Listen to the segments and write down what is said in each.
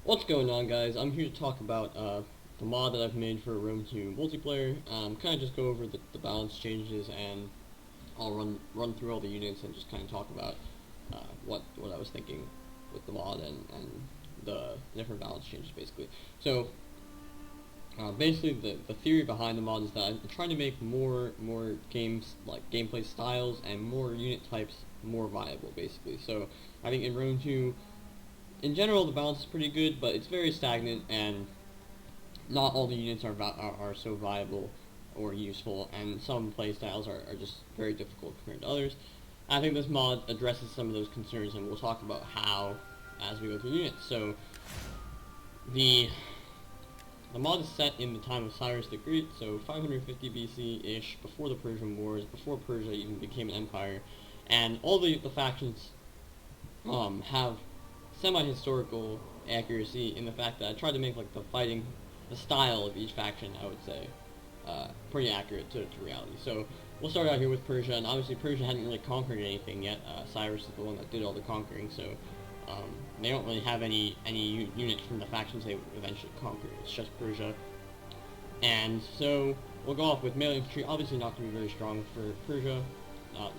What's going on, guys? I'm here to talk about the mod that I've made for Rome 2 multiplayer. Kind of just go over the balance changes, and I'll run through all the units and just kind of talk about what I was thinking with the mod and the different balance changes, basically. So basically, the theory behind the mod is that I'm trying to make more games, like gameplay styles and more unit types, more viable, basically. So I think in Rome 2, in general, the balance is pretty good, but it's very stagnant, and not all the units are so viable or useful, and some playstyles are just very difficult compared to others. I think this mod addresses some of those concerns, and we'll talk about how as we go through units. So the the mod is set in the time of Cyrus the Great, so 550 BC-ish, before the Persian Wars, before Persia even became an empire, and all the factions have semi-historical accuracy in the fact that I tried to make like the style of each faction, I would say, pretty accurate to reality. So we'll start out here with Persia, and obviously Persia hadn't really conquered anything yet. Cyrus is the one that did all the conquering, so they don't really have any units from the factions they eventually conquered. It's just Persia, and so we'll go off with melee infantry. Obviously not going to be very strong for Persia,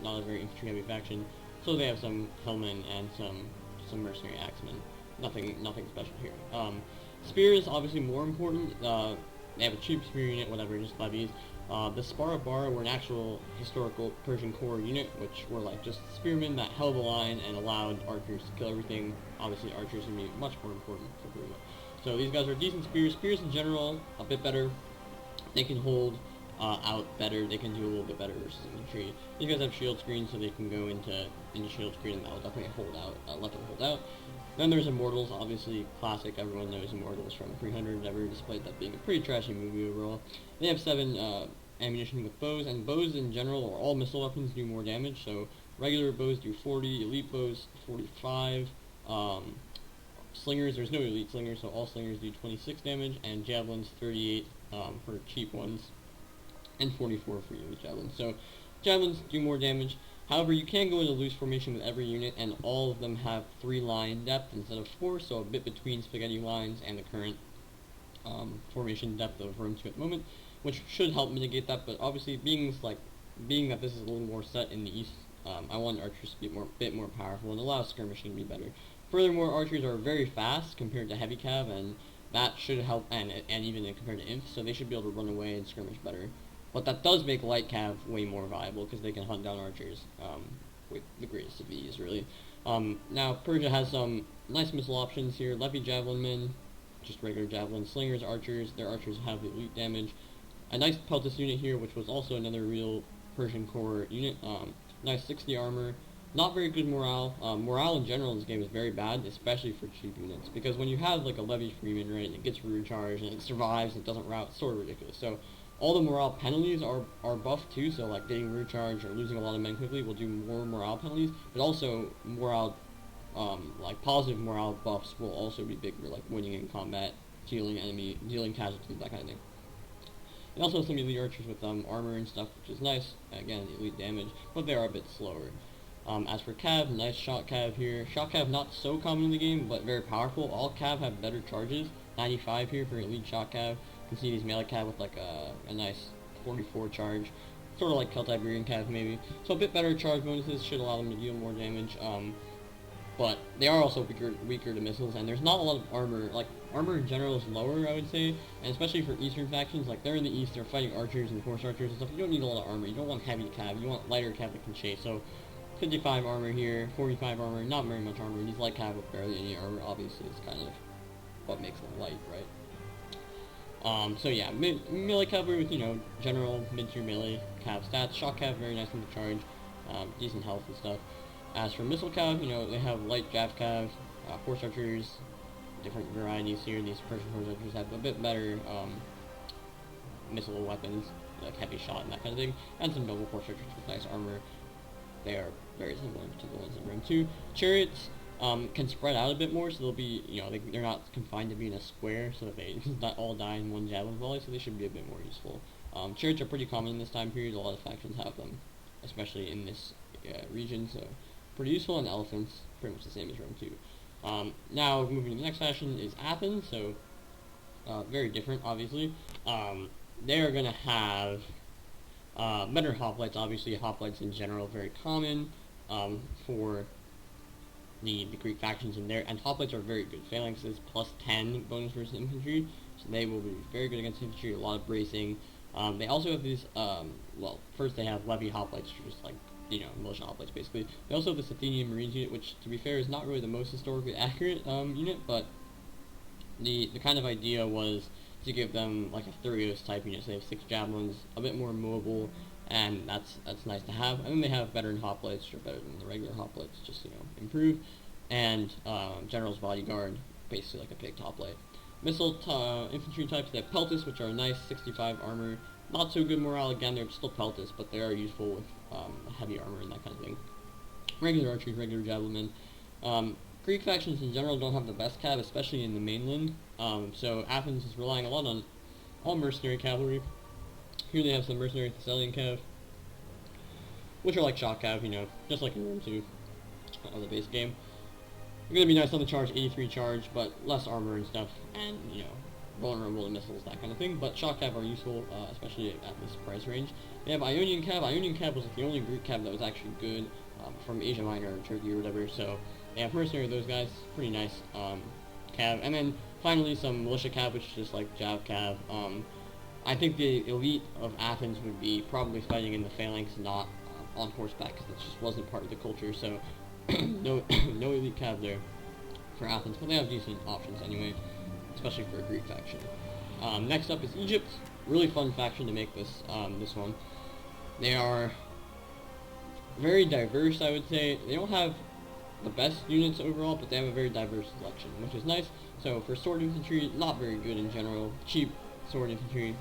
not a very infantry-heavy faction. So they have some hillmen and some mercenary axemen. Nothing special here. Spears obviously more important. They have a cheap spear unit, whatever, just levies. The Spara were an actual historical Persian core unit, which were like just spearmen that held the line and allowed archers to kill everything. Obviously, archers would be much more important for Persia. So these guys are decent spears. Spears in general, a bit better. They can hold out better. They can do a little bit better versus infantry. These guys have shield screen, so they can go into shield screen, and that will definitely hold out, let them hold out. Then there's Immortals, obviously classic. Everyone knows Immortals from 300 ever, despite that being a pretty trashy movie overall. They have 7 ammunition with bows, and bows in general, or all missile weapons, do more damage. So regular bows do 40, elite bows 45. Slingers, there's no elite slingers, so all slingers do 26 damage, and javelins 38 for cheap ones, and 44 for elite javelins. So javelins do more damage. However, you can go into loose formation with every unit, and all of them have 3 line depth instead of 4, so a bit between spaghetti lines and the current formation depth of Rome 2 at the moment, which should help mitigate that. But obviously, being that this is a little more set in the east, I want archers to be a bit more powerful and allow skirmishing to be better. Furthermore, archers are very fast compared to heavy cav, and that should help, and even compared to imps, so they should be able to run away and skirmish better. But that does make light cav way more viable, because they can hunt down archers with the greatest of ease, really. Now, Persia has some nice missile options here. Levy javelin men, just regular javelin. Slingers, archers. Their archers have elite damage. A nice peltis unit here, which was also another real Persian core unit. Nice 60 armor. Not very good morale. Morale in general in this game is very bad, especially for cheap units, because when you have like a Levy Freeman, right, and it gets recharged and it survives and it doesn't rout, it's sort of ridiculous. So all the morale penalties are buffed too, so like getting recharged or losing a lot of men quickly will do more morale penalties, but also morale, like positive morale buffs will also be big for like winning in combat, dealing casualties, that kind of thing. They also have some elite archers with armor and stuff, which is nice. Again, elite damage, but they are a bit slower. As for cav, nice shot cav here. Shot cav not so common in the game, but very powerful. All cav have better charges. 95 here for elite shot cav. You can see these melee cav with like a nice 44 charge. Sort of like Celtiberian cav maybe. So a bit better charge bonuses should allow them to deal more damage. But they are also weaker to missiles, and there's not a lot of armor. Like, armor in general is lower, I would say, and especially for eastern factions. Like, they're in the east, they're fighting archers and horse archers and stuff. You don't need a lot of armor. You don't want heavy cav. You want lighter cav that can chase. So 55 armor here, 45 armor, not very much armor. These light cav with barely any armor, obviously, is kind of what makes them light, right? So yeah, melee cavalry with, general mid-tier melee cav stats. Shock cav, very nice in the charge, decent health and stuff. As for missile cav, they have light jav cav, horse archers, different varieties here. These Persian horse archers have a bit better missile weapons, like heavy shot and that kind of thing, and some noble horse archers with nice armor. They are very similar to the ones in Rome 2. Chariots can spread out a bit more, so they'll be, they're not confined to being a square, so that they not all die in one javelin volley, so they should be a bit more useful. Chariots are pretty common in this time period. A lot of factions have them, especially in this region, so pretty useful. And elephants, pretty much the same as Rome 2. Now moving to the next faction is Athens, so very different, obviously. They are going to have better hoplites. Obviously, hoplites in general very common for the Greek factions in there, and hoplites are very good. Phalanxes plus 10 bonus versus infantry, so they will be very good against infantry. A lot of bracing. They also have these. Well, first they have levy hoplites, which is like militia hoplites basically. They also have this Athenian Marines unit, which to be fair is not really the most historically accurate unit, but the kind of idea was to give them like a Thurios type unit. So they have 6 javelins, a bit more mobile, and that's nice to have. And then they have veteran hoplites, which are better than the regular hoplites, just improve. And general's bodyguard, basically like a picked hoplite. Missile infantry types, they have peltis, which are nice, 65 armor. Not so good morale, again, they're still peltis, but they are useful with heavy armor and that kind of thing. Regular archers, regular javelin. Greek factions in general don't have the best cav, especially in the mainland. So Athens is relying a lot on all mercenary cavalry. Here they have some mercenary Thessalian cav, which are like shock cav, just like in Rome 2 on the base game. They're going to be nice on the charge, 83 charge, but less armor and stuff, and, vulnerable to missiles, that kind of thing. But shock cav are useful, especially at this price range. They have Ionian cav. Ionian cav was like the only Greek cav that was actually good from Asia Minor or Turkey or whatever, so they have mercenary, those guys, pretty nice cav. And then finally some militia cav, which is just like Jav cav. I think the elite of Athens would be probably fighting in the phalanx, not on horseback, because that just wasn't part of the culture, so no elite cav there for Athens, but they have decent options anyway, especially for a Greek faction. Next up is Egypt. Really fun faction to make this one. They are very diverse, I would say. They don't have the best units overall, but they have a very diverse selection, which is nice. So for sword infantry, not very good in general. Cheap sword infantry,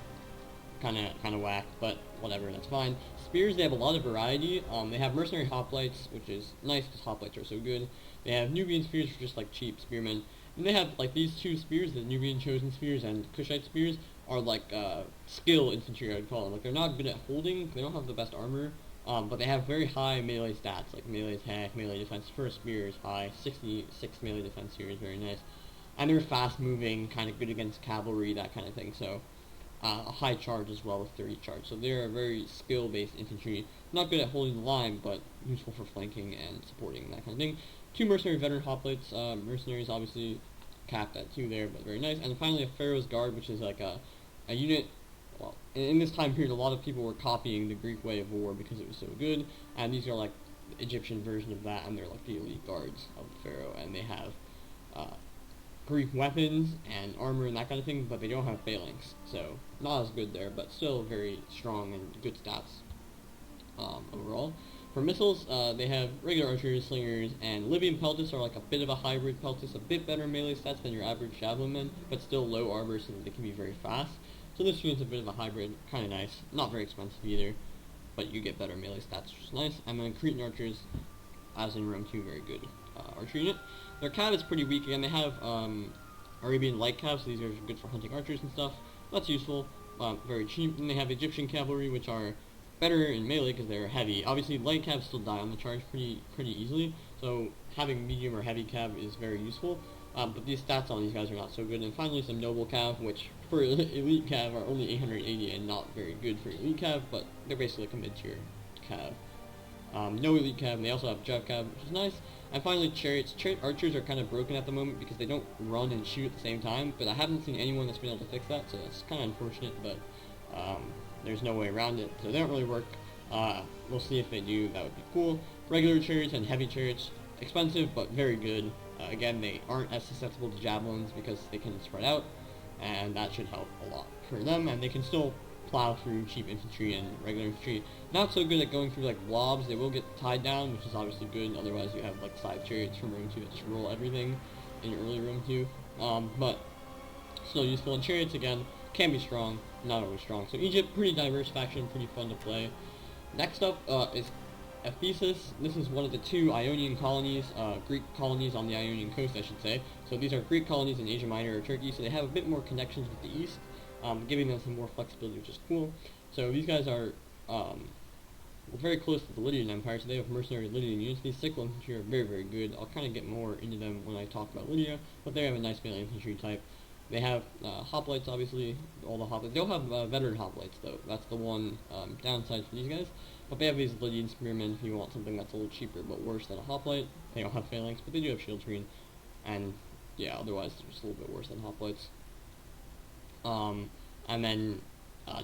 kind of whack, but whatever, that's fine. Spears, they have a lot of variety. They have mercenary hoplites, which is nice because hoplites are so good. They have Nubian spears, which are just like cheap spearmen. And they have like these 2 spears, the Nubian chosen spears and Kushite spears, are like skill infantry, I would call them. Like they're not good at holding, they don't have the best armor, but they have very high melee stats, like melee attack, melee defense. For a spear is high, 66 melee defense here is very nice. And they're fast moving, kind of good against cavalry, that kind of thing. So a high charge as well with 30 charge. So they're a very skill-based infantry. Not good at holding the line, but useful for flanking and supporting, that kind of thing. 2 mercenary veteran hoplites. Mercenaries obviously capped at 2 there, but very nice. And finally a Pharaoh's Guard, which is like a unit. Well, in this time period, a lot of people were copying the Greek way of war because it was so good. And these are like the Egyptian version of that, and they're like the elite guards of the Pharaoh. And they have Greek weapons and armor and that kind of thing, but they don't have phalanx, so not as good there, but still very strong and good stats overall. For missiles, they have regular archers, slingers, and Libyan peltis are like a bit of a hybrid peltis, a bit better melee stats than your average javelin men, but still low armor so that they can be very fast. So this unit's a bit of a hybrid, kind of nice, not very expensive either, but you get better melee stats, which is nice. And then Cretan archers, as in Rome 2, very good archer unit. Their cav is pretty weak. Again, they have Arabian light cav, so these are good for hunting archers and stuff. That's useful, very cheap. And they have Egyptian cavalry, which are better in melee because they're heavy. Obviously, light cav still die on the charge pretty easily, so having medium or heavy cav is very useful. But these stats on these guys are not so good. And finally, some noble cav, which for elite cav are only 880 and not very good for elite cav, but they're basically like a mid-tier cav. No elite cav, and they also have Jav cav, which is nice. And finally, chariots. Chariot archers are kind of broken at the moment because they don't run and shoot at the same time, but I haven't seen anyone that's been able to fix that, so that's kind of unfortunate, but there's no way around it, so they don't really work. We'll see if they do, that would be cool. Regular chariots and heavy chariots, expensive, but very good. Again, they aren't as susceptible to javelins because they can spread out, and that should help a lot for them, and they can still plow through cheap infantry and regular infantry. Not so good at going through like wobs. They will get tied down, which is obviously good. Otherwise, you have like side chariots from Rome 2 that just roll everything in early Rome 2. But still useful. And chariots again can be strong, not always strong. So Egypt, pretty diverse faction, pretty fun to play. Next up is Ephesus. This is one of the 2 Ionian colonies, Greek colonies on the Ionian coast, I should say. So these are Greek colonies in Asia Minor or Turkey, so they have a bit more connections with the east. Giving them some more flexibility, which is cool. So these guys are very close to the Lydian Empire, so they have mercenary Lydian units. These sickle infantry are very, very good. I'll kind of get more into them when I talk about Lydia, but they have a nice melee infantry type. They have hoplites, obviously, all the hoplites. They don't have veteran hoplites, though. That's the one downside for these guys. But they have these Lydian spearmen if you want something that's a little cheaper but worse than a hoplite. They don't have phalanx, but they do have shield screen. And, yeah, otherwise they're just a little bit worse than hoplites. And then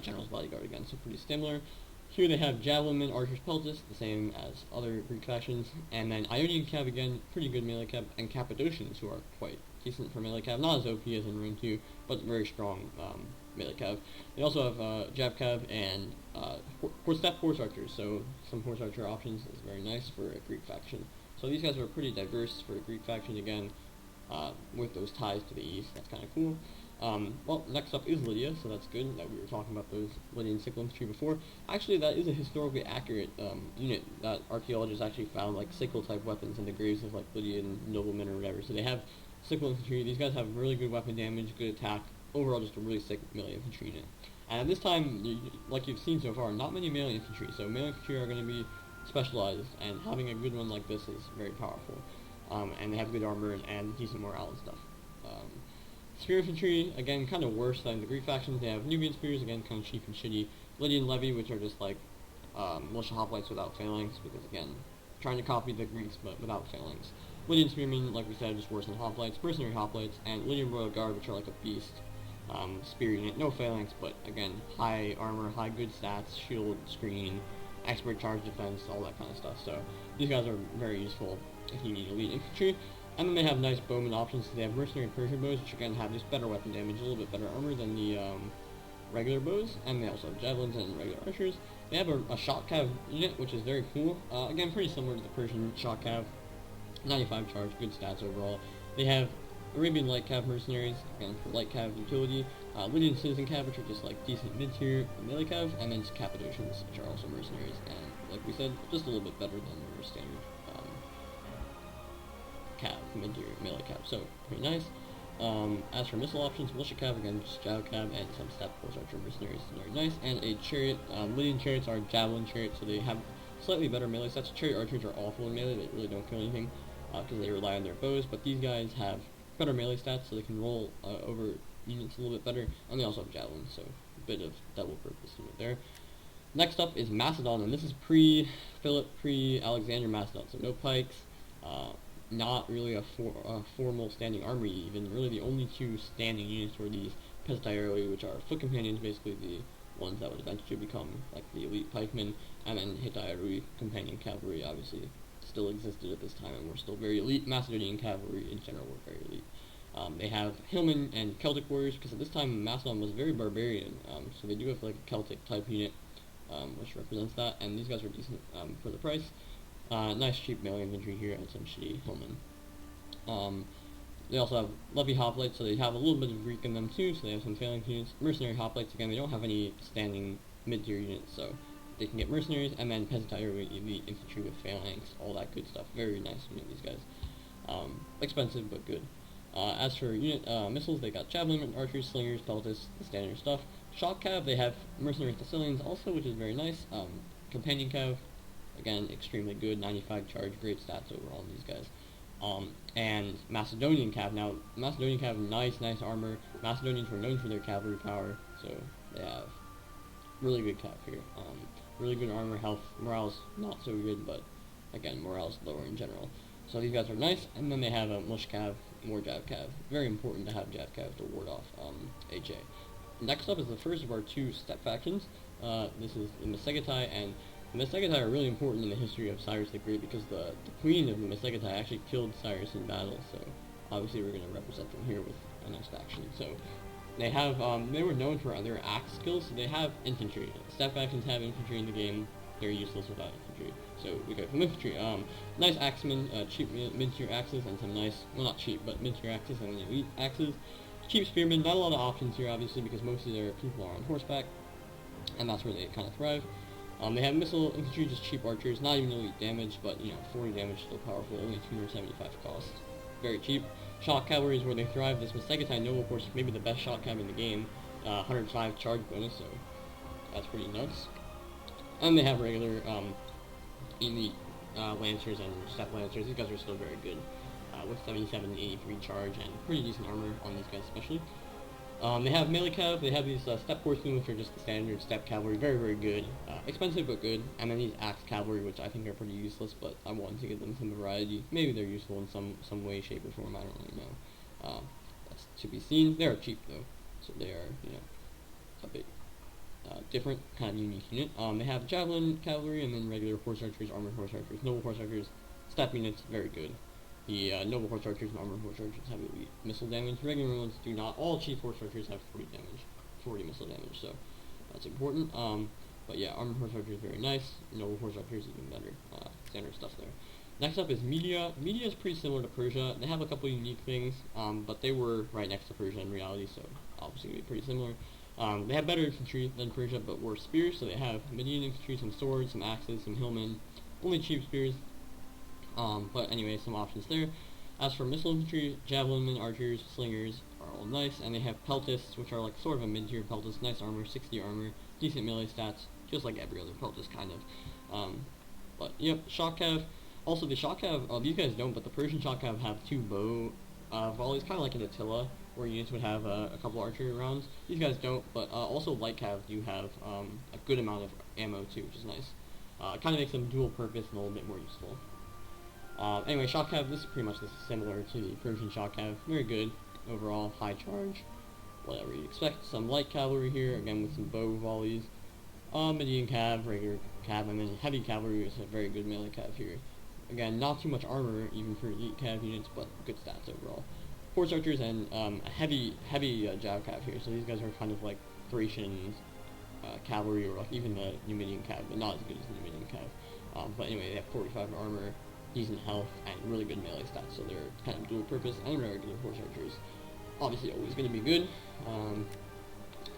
General's Bodyguard again, so pretty similar. Here they have Javelinmen, Archer's Peltis, the same as other Greek factions. And then Ionian Cav again, pretty good melee cav, and Cappadocians, who are quite decent for melee cav. Not as OP as in Rune 2, but very strong melee cav. They also have Jav cav and horse archers, so some horse archer options is very nice for a Greek faction. So these guys are pretty diverse for a Greek faction again, with those ties to the east. That's kind of cool. Well, next up is Lydia, so that's good that we were talking about those Lydian sickle infantry before. Actually, that is a historically accurate unit that archaeologists actually found, like, sickle-type weapons in the graves of, like, Lydian noblemen or whatever. So they have sickle infantry. These guys have really good weapon damage, good attack, overall just a really sick melee infantry unit. And at this time, like you've seen so far, not many melee infantry, so melee infantry are going to be specialized, and having a good one like this is very powerful. And they have good armor and decent morale and stuff. Spear infantry, again, kind of worse than the Greek factions. They have Nubian spears, again, kind of cheap and shitty. Lydian levy, which are just like militia hoplites without phalanx, because again, trying to copy the Greeks but without phalanx. Lydian spearmen, like we said, just worse than hoplites. Mercenary hoplites, and Lydian royal guard, which are like a beast spear unit. No phalanx, but again, high armor, high good stats, shield, screen, expert charge defense, all that kind of stuff. So these guys are very useful if you need elite infantry. And then they have nice bowman options. So they have mercenary Persian bows, which again have just better weapon damage, a little bit better armor than the regular bows. And they also have javelins and regular archers. They have a shock cav unit, which is very cool. Again, pretty similar to the Persian shock cav. 95 charge, good stats overall. They have Arabian light cav mercenaries, again for light cav utility. Lydian citizen cav, which are just like decent mid-tier melee cav, and then Cappadocians, which are also mercenaries. And like we said, just a little bit better than your standard cav, mid-tier melee cav, so pretty nice. As for missile options, militia cav, again, just jav cav, and some step horse archer mercenaries, very nice. And a chariot, Lydian chariots are javelin chariots, so they have slightly better melee stats. Chariot archers are awful in melee, they really don't kill anything, because they rely on their bows, but these guys have better melee stats, so they can roll over units a little bit better, and they also have javelins, so a bit of double purpose unit there. Next up is Macedon, and this is pre-Philip, pre-Alexander Macedon, so no pikes, not really a formal standing army even. Really the only two standing units were these playstyles, which are foot companions, basically the ones that would eventually become like the elite pikemen, and then Hittite companion cavalry obviously still existed at this time and were still very elite. Macedonian cavalry in general were very elite. They have hillmen and Celtic warriors, because at this time Macedon was very barbarian, so they do have like a Celtic type unit, which represents that, and these guys are decent for the price. Nice cheap melee infantry here and some shitty hillmen. They also have levy hoplites, so they have a little bit of Greek in them too, so they have some phalanx units. Mercenary hoplites, again, they don't have any standing mid-tier units, so they can get mercenaries, and then peasant elite infantry with phalanx, all that good stuff. Very nice unit, these guys. Expensive, but good. As for unit missiles, they got javelin, archers, slingers, peltis, the standard stuff. Shock cav, they have mercenary Thessalians also, which is very nice. Companion cav, again, extremely good, 95 charge, great stats overall on these guys. And Macedonian cav. Now, Macedonian cav, nice armor. Macedonians were known for their cavalry power, so they have really good cav here. Really good armor, health, morale's not so good, but again, morale's lower in general. So these guys are nice, and then they have a militia cav, more jav cav. Very important to have jav cav to ward off HA. Next up is the first of our two step factions. This is the Masegetai, and the Masegetai are really important in the history of Cyrus the Great, because the queen of the Masegetai actually killed Cyrus in battle, so obviously we're going to represent them here with a nice faction. So they have, they were known for their axe skills, so they have infantry. Step factions have infantry in the game, they're useless without infantry. So we go from infantry. Nice axemen, cheap mid-tier axes, and some nice, well not cheap, but mid-tier axes and elite axes. Cheap spearmen, not a lot of options here obviously, because most of their people are on horseback, and that's where they kind of thrive. They have missile infantry, just cheap archers, not even elite damage, but, you know, 40 damage, still powerful, only 275 cost. Very cheap. Shock cavalry is where they thrive. This Masegetai Noble Force is maybe the best shock cav in the game. 105 charge bonus, so that's pretty nuts. And they have regular elite lancers and step lancers. These guys are still very good with 77 and 83 charge and pretty decent armor on these guys especially. They have melee cav, they have these step horsemen, which are just the standard step cavalry, very, very good. Expensive but good. And then these axe cavalry, which I think are pretty useless, but I wanted to give them some variety. Maybe they're useful in some way, shape, or form, I don't really know. That's to be seen. They are cheap though, so they are, you know, a bit different, kind of unique unit. They have javelin cavalry and then regular horse archers, armored horse archers, noble horse archers, step units, very good. The noble horse archers and armored horse archers have elite missile damage. Regular ones do not. All chief horse archers have 40 missile damage, so that's important. But yeah, armored horse archers very nice. Noble horse archers even better. Standard stuff there. Next up is Media. Media is pretty similar to Persia. They have a couple unique things, but they were right next to Persia in reality, so obviously it'd be pretty similar. They have better infantry than Persia, but worse spears. So they have Median infantry, some swords, some axes, some hillmen. Only cheap spears. But anyway, some options there. As for missile infantry, javelinmen, archers, slingers are all nice, and they have peltists, which are like sort of a mid-tier peltist, nice armor, 60 armor, decent melee stats, just like every other peltist kind of. But yep, shock cav. Also the shock cav, these guys don't, but the Persian shock cav have 2 bow volleys, kind of like an Attila, where units would have a couple archery rounds. These guys don't, but also light cav do have a good amount of ammo too, which is nice. It kind of makes them dual purpose and a little bit more useful. Anyway, shock cav, this is pretty much similar to the Persian shock cav. Very good overall, high charge, whatever you expect. Some light cavalry here, again with some bow volleys. Median cav, regular cav, and then heavy cavalry is a very good melee cav here. Again, not too much armor even for elite cav units, but good stats overall. Horse archers and a heavy jav cav here. So these guys are kind of like Thracian cavalry, or like even the Numidian cav, but not as good as the Numidian cav. But anyway, they have 45 armor, decent health, and really good melee stats, so they're kind of dual purpose, and regular horse archers. Obviously always going to be good.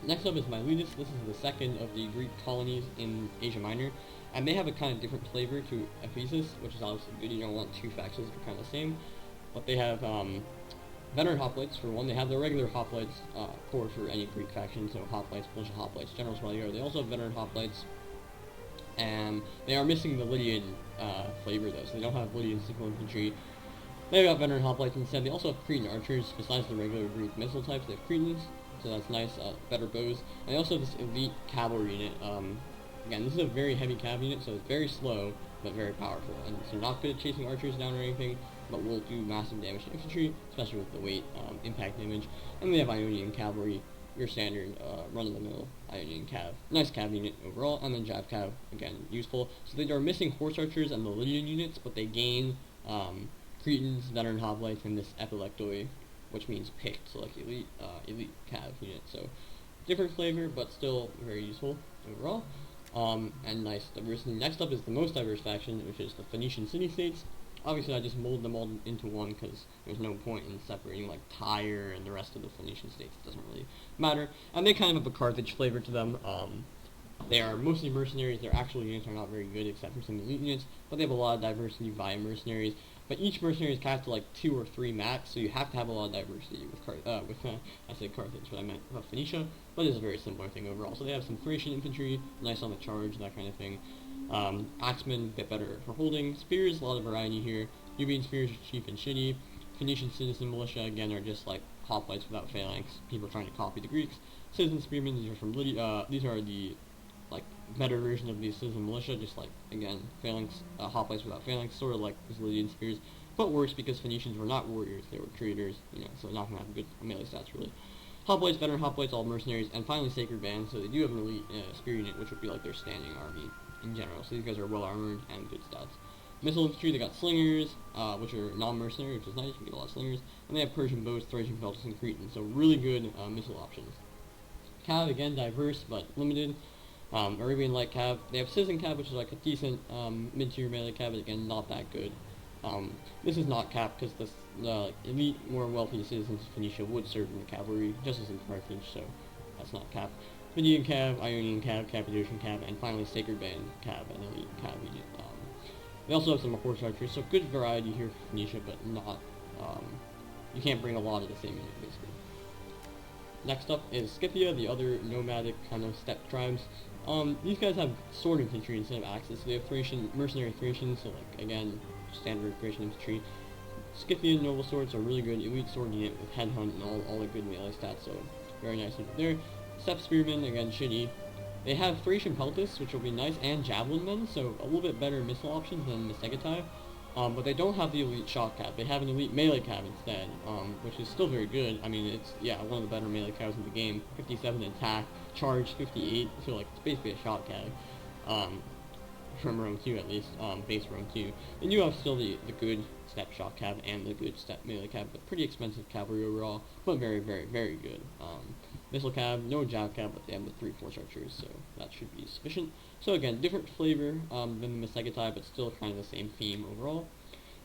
Next up is Miletus. This is the second of the Greek colonies in Asia Minor, and they have a kind of different flavor to Ephesus, which is obviously good. You don't want 2 factions that are kind of the same, but they have veteran hoplites for one. They have the regular hoplites core for any Greek faction, so hoplites, militia hoplites, generals probably are. They also have veteran hoplites, and they are missing the Lydian flavor though, so they don't have Lydian single infantry. They've got veteran hoplites instead. They also have Cretan archers, besides the regular Greek missile types. They have Cretans, so that's nice, better bows. And they also have this elite cavalry unit. Again, this is a very heavy cav unit, so it's very slow, but very powerful. And so not good at chasing archers down or anything, but will do massive damage to infantry, especially with the weight impact damage. And they have Ionian cavalry, your standard run-of-the-mill Ionian cav. Nice cav unit overall, and then jav cav, again, useful. So they are missing horse archers and the Lydian units, but they gain Cretans, veteran hoplites, and this epilectoi, which means picked, so like elite cav unit. So different flavor, but still very useful overall. And nice diversity. Next up is the most diverse faction, which is the Phoenician city-states. Obviously, I just molded them all into one because there's no point in separating like Tyre and the rest of the Phoenician states. It doesn't really matter. And they kind of have a Carthage flavor to them. They are mostly mercenaries. Their actual units are not very good except for some elite units, but they have a lot of diversity via mercenaries. But each mercenary is capped to like 2 or 3 max, so you have to have a lot of diversity with I said Carthage, but I meant Phoenicia, but it's a very similar thing overall. So they have some Thracian infantry, nice on the charge, that kind of thing. Axemen, get better for holding. Spears, a lot of variety here. Nubian spears are cheap and shitty. Phoenician citizen militia, again, are just like hoplites without phalanx. People trying to copy the Greeks. Citizen spearmen, these are from Lydia. These are the like better version of the citizen militia, just like again phalanx, hoplites without phalanx, sort of like the Lydian spears, but worse because Phoenicians were not warriors; they were traders. You know, so not gonna have good melee stats really. Hoplites, veteran hoplites, all mercenaries, and finally sacred band. So they do have an elite spear unit, which would be like their standing army in general. So these guys are well armored and good stats. Missile infantry, they got slingers, which are non-mercenary, which is nice. You can get a lot of slingers, and they have Persian bows, Thracian peltis, and Cretan. So really good missile options. Cav, again, diverse but limited. Arabian light cav. They have citizen cav, which is like a decent mid-tier melee cav, but again, not that good. This is not cap because the elite, more wealthy citizens of Phoenicia would serve in the cavalry, just as in Carthage, so that's not cap. Median cav, Ionian cav, Cappadocian cav, and finally sacred band cav and elite cav unit. They also have some horse archers, so good variety here for Phoenicia, but not. You can't bring a lot of the same unit basically. Next up is Scythia, the other nomadic kind of steppe tribes. These guys have sword infantry instead of axes, so they have Thracian, mercenary Thracians, so like, again, standard Thracian infantry. Scythian noble swords are really good, elite sword unit with headhunt and all the good melee stats, so very nice unit there. Steppe spearmen, again, shitty. They have Thracian peltasts, which will be nice, and javelin men, so a little bit better missile options than Misegatai. But they don't have the elite shock cab. They have an elite melee cab instead, which is still very good. I mean, it's, yeah, one of the better melee cabs in the game. 57 attack, charge 58, so like, it's basically a shock cab. From Rome 2 at least, base Rome 2. Then you have still the good step shock cab and the good step melee cab, but pretty expensive cavalry overall, but very, very, very good. Missile cab, no jav cab, but they have the 3 force archers, so that should be sufficient. So again, different flavor than the Misegatai, but still kind of the same theme overall.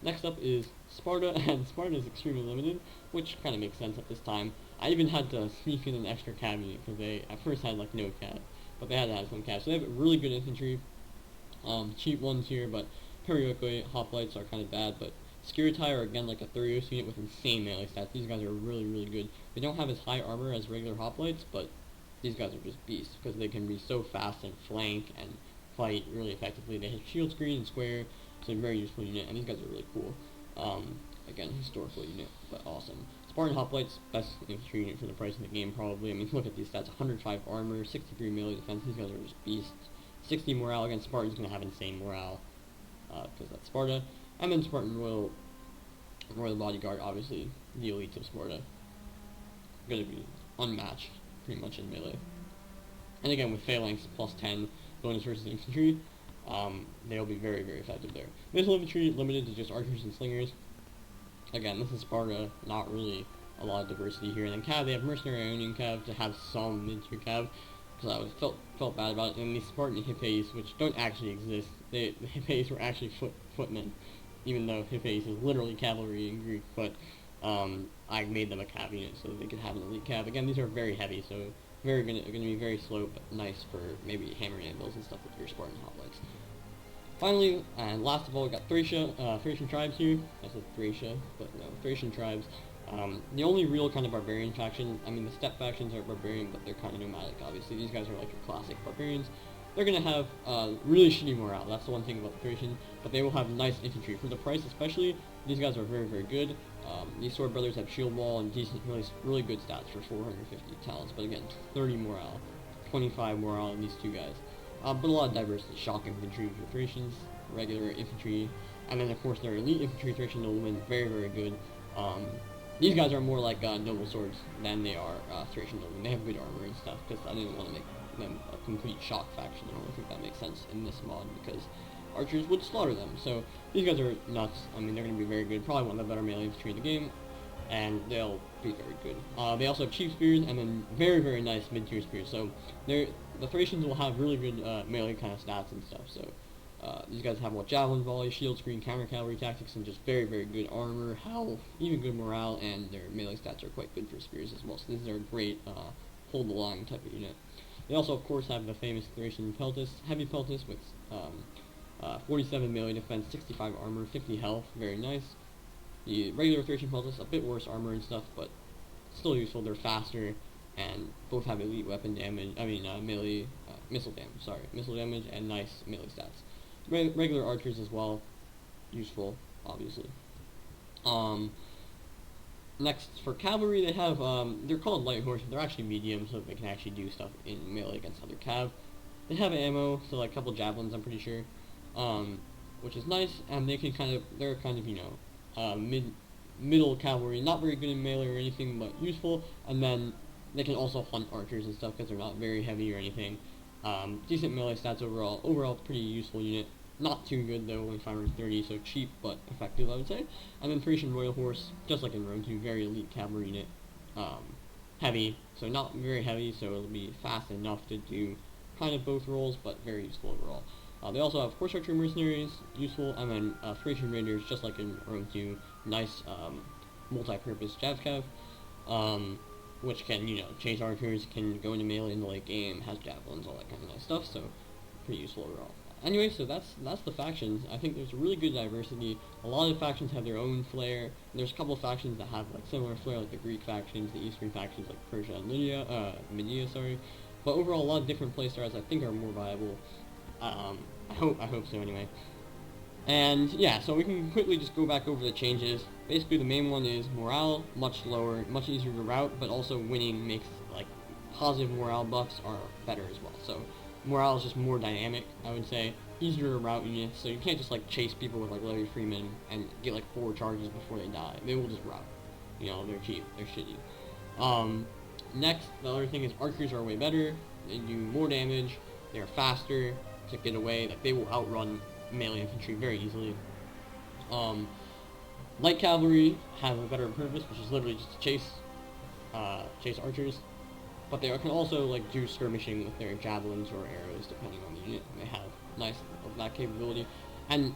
Next up is Sparta, and Sparta is extremely limited, which kind of makes sense at this time. I even had to sneak in an extra cab unit, because they at first had like no cab, but they had to have some cab. So they have really good infantry, cheap ones here, but periodically hoplites are kind of bad, but Skiritai are again like a Thurios unit with insane melee stats. These guys are really, really good. They don't have as high armor as regular hoplites, but these guys are just beasts because they can be so fast and flank and fight really effectively. They have shield screen and square, so a very useful unit, and these guys are really cool. Again, historical unit, but awesome. Spartan hoplites, best infantry unit for the price in the game probably. I mean, look at these stats: 105 armor, 63 melee defense. These guys are just beasts. 60 morale against Spartan's gonna have insane morale because that's Sparta. And then Spartan Royal Bodyguard, obviously the elite of Sparta, gonna be unmatched pretty much in melee. And again, with phalanx plus 10 bonus versus infantry, they'll be very, very effective there. Missile infantry limited to just archers and slingers. Again, this is Sparta, not really a lot of diversity here. And then cav, they have mercenary Ionian cav to have some mid-tier cav, because I felt bad about it. And these Spartan Hippies, which don't actually exist, the Hippies were actually footmen, even though Hippies is literally cavalry in Greek, but I made them a cav unit so that they could have an elite cav. Again, these are very heavy, so gonna be very slow, but nice for maybe hammering anvils and stuff with your Spartan hoplites. Finally, and last of all, we got Thracia, Thracian tribes here. I said Thracia, but no, Thracian tribes. The only real kind of barbarian faction, I mean the steppe factions are barbarian, but they're kind of nomadic, obviously. These guys are like your classic barbarians. They're going to have really shitty morale, that's the one thing about the Thracian, but they will have nice infantry. For the price especially, these guys are very, very good. These Sword Brothers have shield wall and decent, really good stats for 450 talents, but again, 30 morale, 25 morale in these two guys. But a lot of diversity: shock infantry for Thracians, regular infantry, and then of course their elite infantry Thracian noblemen, very, very good. These guys are more like noble swords than they are Thracian noblemen. They have good armor and stuff, because I didn't want to make them a complete shock faction. I don't think that makes sense in this mod, because archers would slaughter them. So these guys are nuts. I mean, they're going to be very good, probably one of the better melee infantry in the game, and they'll be very good. They also have cheap spears, and then very, very nice mid-tier spears. So the Thracians will have really good melee kind of stats and stuff. So these guys have javelin volley, shield screen, counter cavalry tactics, and just very, very good armor, health, even good morale, and their melee stats are quite good for spears as well. So these are a great hold the line type of unit. They also, of course, have the famous Thracian peltasts, heavy peltasts with 47 melee defense, 65 armor, 50 health, very nice. The regular Thracian peltasts, a bit worse armor and stuff, but still useful. They're faster, and both have elite weapon damage, melee, missile damage, and nice melee stats. Regular archers as well, useful, obviously. Next, for cavalry, they have, they're called light horse, but they're actually medium, so they can actually do stuff in melee against other cav. They have ammo, so like a couple javelins, I'm pretty sure, which is nice, and they're kind of, middle cavalry, not very good in melee or anything, but useful, and then they can also hunt archers and stuff, because they're not very heavy or anything. Decent melee stats overall pretty useful unit. Not too good though, only 530, so cheap but effective, I would say. And then Thracian Royal Horse, just like in Rome 2, very elite cavalry unit. Heavy, so not very heavy, so it'll be fast enough to do kind of both roles, but very useful overall. They also have horse archer mercenaries, useful, and then Thracian Raiders, just like in Rome 2, nice multi-purpose javcav, which can, chase archers, can go into melee in the late game, has javelins, all that kind of nice stuff, so pretty useful overall. Anyway, so that's the factions. I think there's a really good diversity. A lot of factions have their own flair. There's a couple of factions that have like similar flair, like the Greek factions, the Eastern factions like Persia and Media, But overall, a lot of different playstyles I think are more viable. I hope so anyway. And yeah, so we can quickly just go back over the changes. Basically, the main one is morale, much lower, much easier to route, but also winning makes, like, positive morale buffs are better as well. So morale is just more dynamic, I would say. Easier to route units, so you can't just, like, chase people with, like, Levy Freeman and get, like, 4 charges before they die. They will just route. You know, they're cheap, they're shitty. Next, the other thing is archers are way better. They do more damage, they're faster to get away, like, they will outrun melee infantry very easily. Light cavalry have a better purpose, which is literally just to chase archers, but they can also, like, do skirmishing with their javelins or arrows depending on the unit. They have nice of that capability, and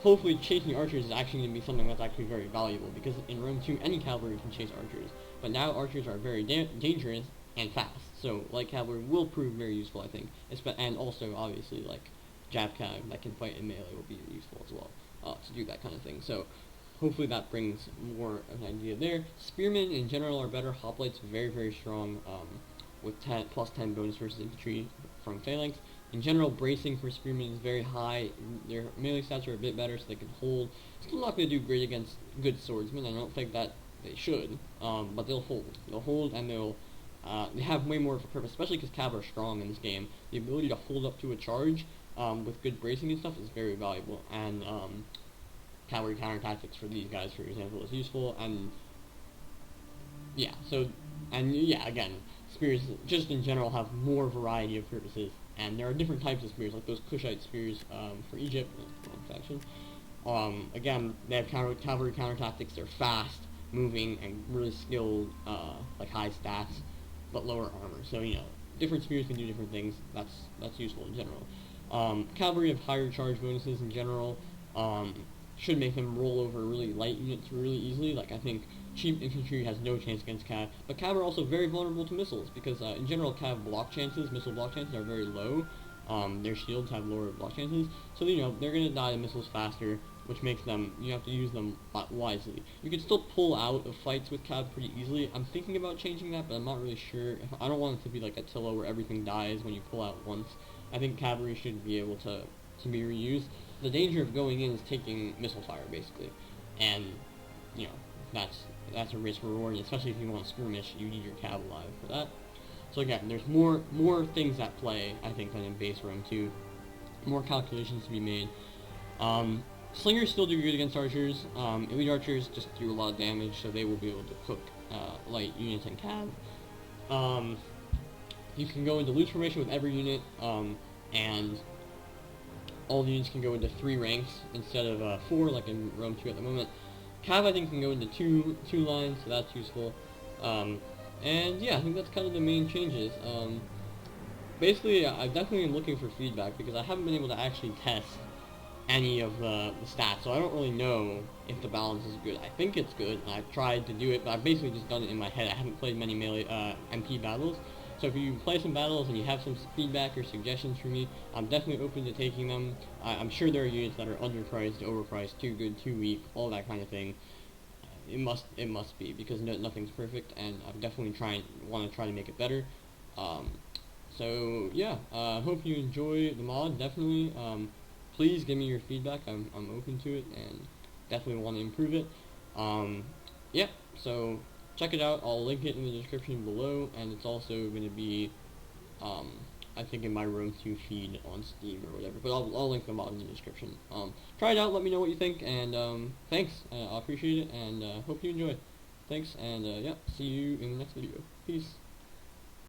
hopefully chasing archers is actually going to be something that's actually very valuable, because in Rome 2 any cavalry can chase archers, but now archers are very dangerous and fast, so light cavalry will prove very useful, I think, and also obviously like Jav Cav that can fight in melee will be useful as well, to do that kind of thing. So hopefully that brings more of an idea there. Spearmen in general are better. Hoplites very, very strong, with plus 10 bonus versus infantry from phalanx. In general, bracing for spearmen is very high. Their melee stats are a bit better, so they can hold. Still not going to do great against good swordsmen. I don't think that they should, but they'll hold. They'll hold, and they have way more of a purpose, especially because cav are strong in this game. The ability to hold up to a charge with good bracing and stuff is very valuable, and cavalry counter tactics for these guys, for example, is useful. And yeah, again, spears just in general have more variety of purposes, and there are different types of spears, like those Kushite spears for Egypt, faction. Again, they have cavalry counter tactics. They're fast, moving, and really skilled, like high stats, but lower armor. So different spears can do different things. That's useful in general. Cavalry have higher charge bonuses in general. Should make them roll over really light units really easily. Like, I think cheap infantry has no chance against cav, but cav are also very vulnerable to missiles, because in general cav missile block chances are very low. Their shields have lower block chances, so they're gonna die to missiles faster, which makes them, you have to use them wisely. You can still pull out of fights with cav pretty easily. I'm thinking about changing that, but I'm not really sure. I don't want it to be like Attila where everything dies when you pull out once. I think cavalry should be able to be reused. The danger of going in is taking missile fire, basically, and that's a risk reward, especially if you want to skirmish. You need your cav alive for that. So again, there's more things at play, I think, than in base Rome 2. More calculations to be made. Slingers still do good against archers. Elite archers just do a lot of damage, so they will be able to cook light units and cav. You can go into loose formation with every unit, and all the units can go into 3 ranks instead of 4, like in Rome 2 at the moment. Cav, I think, can go into two lines, so that's useful. And yeah, I think that's kind of the main changes. Basically, I definitely am looking for feedback, because I haven't been able to actually test any of the stats, so I don't really know if the balance is good. I think it's good, and I've tried to do it, but I've basically just done it in my head. I haven't played many melee MP battles. So if you play some battles and you have some feedback or suggestions for me, I'm definitely open to taking them. I'm sure there are units that are underpriced, overpriced, too good, too weak, all that kind of thing. It must be, because nothing's perfect, and I'm definitely want to try to make it better. So yeah, I hope you enjoy the mod. Definitely, please give me your feedback. I'm open to it, and definitely want to improve it. Yeah, so check it out. I'll link it in the description below, and it's also going to be, I think, in my Rome 2 feed on Steam or whatever, but I'll link the mod in the description. Try it out, let me know what you think, and thanks. I appreciate it, and hope you enjoy. Thanks, and yeah, see you in the next video. Peace.